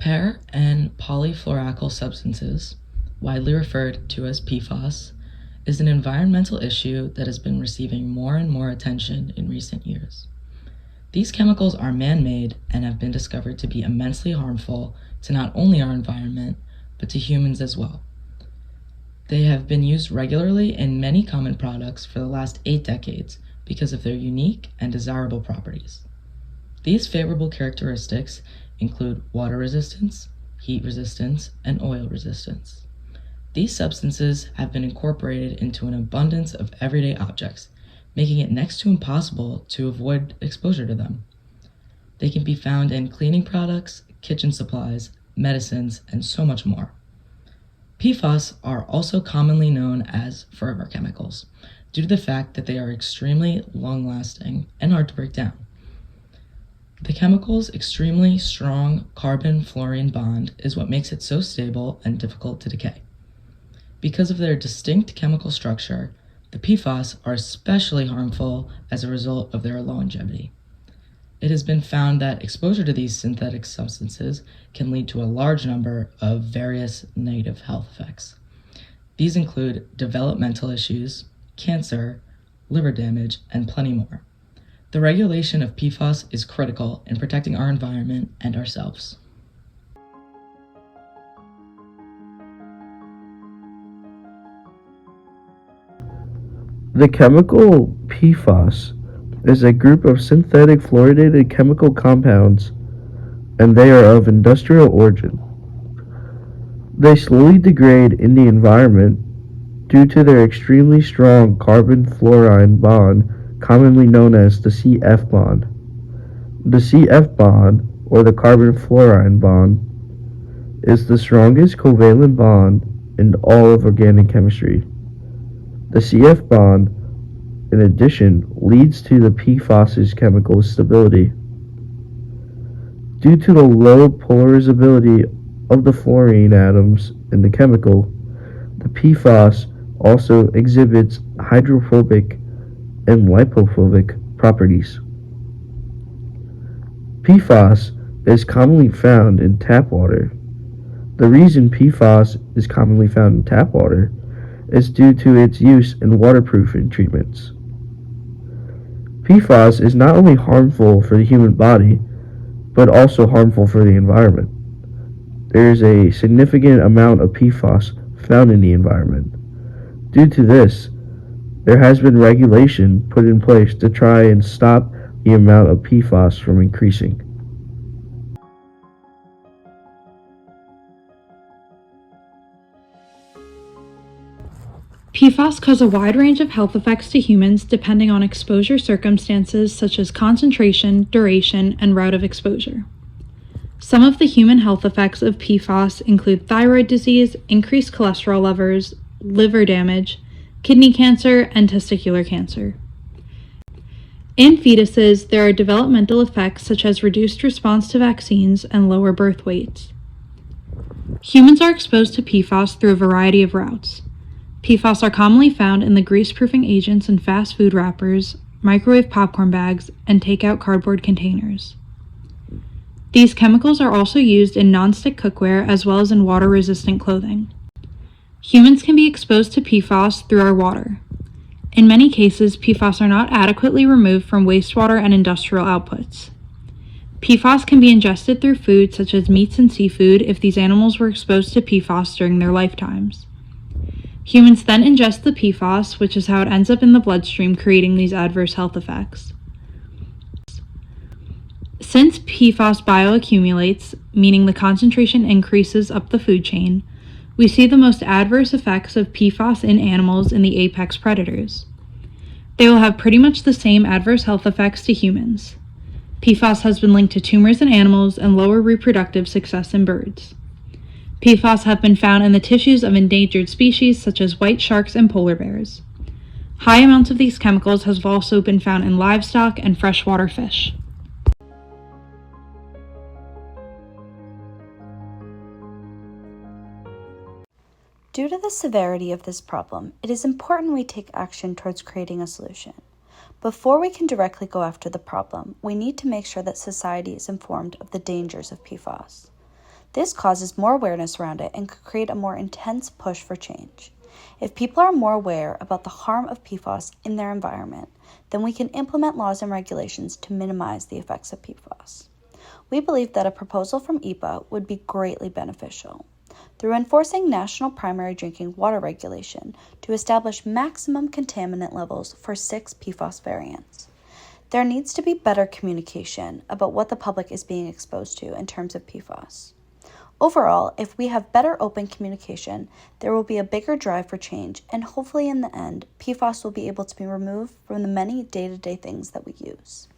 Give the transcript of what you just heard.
Per- and polyfluoroalkyl substances, widely referred to as PFAS, is an environmental issue that has been receiving more and more attention in recent years. These chemicals are man-made and have been discovered to be immensely harmful to not only our environment, but to humans as well. They have been used regularly in many common products for the last 8 decades because of their unique and desirable properties. These favorable characteristics include water resistance, heat resistance, and oil resistance. These substances have been incorporated into an abundance of everyday objects, making it next to impossible to avoid exposure to them. They can be found in cleaning products, kitchen supplies, medicines, and so much more. PFAS are also commonly known as forever chemicals, due to the fact that they are extremely long-lasting and hard to break down. The chemical's extremely strong carbon-fluorine bond is what makes it so stable and difficult to decay. Because of their distinct chemical structure, the PFAS are especially harmful as a result of their longevity. It has been found that exposure to these synthetic substances can lead to a large number of various negative health effects. These include developmental issues, cancer, liver damage, and plenty more. The regulation of PFAS is critical in protecting our environment and ourselves. The chemical PFAS is a group of synthetic fluoridated chemical compounds, and they are of industrial origin. They slowly degrade in the environment due to their extremely strong carbon-fluorine bond, commonly known as the CF bond. The CF bond, or the carbon-fluorine bond, is the strongest covalent bond in all of organic chemistry. The CF bond, in addition, leads to the PFAS's chemical stability. Due to the low polarizability of the fluorine atoms in the chemical, the PFAS also exhibits hydrophobic and lipophobic properties. PFAS is commonly found in tap water. The reason PFAS is commonly found in tap water is due to its use in waterproofing treatments. PFAS is not only harmful for the human body, but also harmful for the environment. There is a significant amount of PFAS found in the environment. Due to this, there has been regulation put in place to try and stop the amount of PFAS from increasing. PFAS cause a wide range of health effects to humans depending on exposure circumstances such as concentration, duration, and route of exposure. Some of the human health effects of PFAS include thyroid disease, increased cholesterol levels, liver damage, kidney cancer, and testicular cancer. In fetuses, there are developmental effects such as reduced response to vaccines and lower birth weights. Humans are exposed to PFAS through a variety of routes. PFAS are commonly found in the grease-proofing agents in fast food wrappers, microwave popcorn bags, and takeout cardboard containers. These chemicals are also used in non-stick cookware as well as in water-resistant clothing. Humans can be exposed to PFAS through our water. In many cases, PFAS are not adequately removed from wastewater and industrial outputs. PFAS can be ingested through food such as meats and seafood if these animals were exposed to PFAS during their lifetimes. Humans then ingest the PFAS, which is how it ends up in the bloodstream, creating these adverse health effects. Since PFAS bioaccumulates, meaning the concentration increases up the food chain, we see the most adverse effects of PFAS in animals in the apex predators. They will have pretty much the same adverse health effects to humans. PFAS has been linked to tumors in animals and lower reproductive success in birds. PFAS have been found in the tissues of endangered species such as white sharks and polar bears. High amounts of these chemicals have also been found in livestock and freshwater fish. Due to the severity of this problem, it is important we take action towards creating a solution. Before we can directly go after the problem, we need to make sure that society is informed of the dangers of PFAS. This causes more awareness around it and could create a more intense push for change. If people are more aware about the harm of PFAS in their environment, then we can implement laws and regulations to minimize the effects of PFAS. We believe that a proposal from EPA would be greatly beneficial. Through enforcing national primary drinking water regulation to establish maximum contaminant levels for 6 PFAS variants. There needs to be better communication about what the public is being exposed to in terms of PFAS. Overall, if we have better open communication, there will be a bigger drive for change, and hopefully in the end, PFAS will be able to be removed from the many day-to-day things that we use.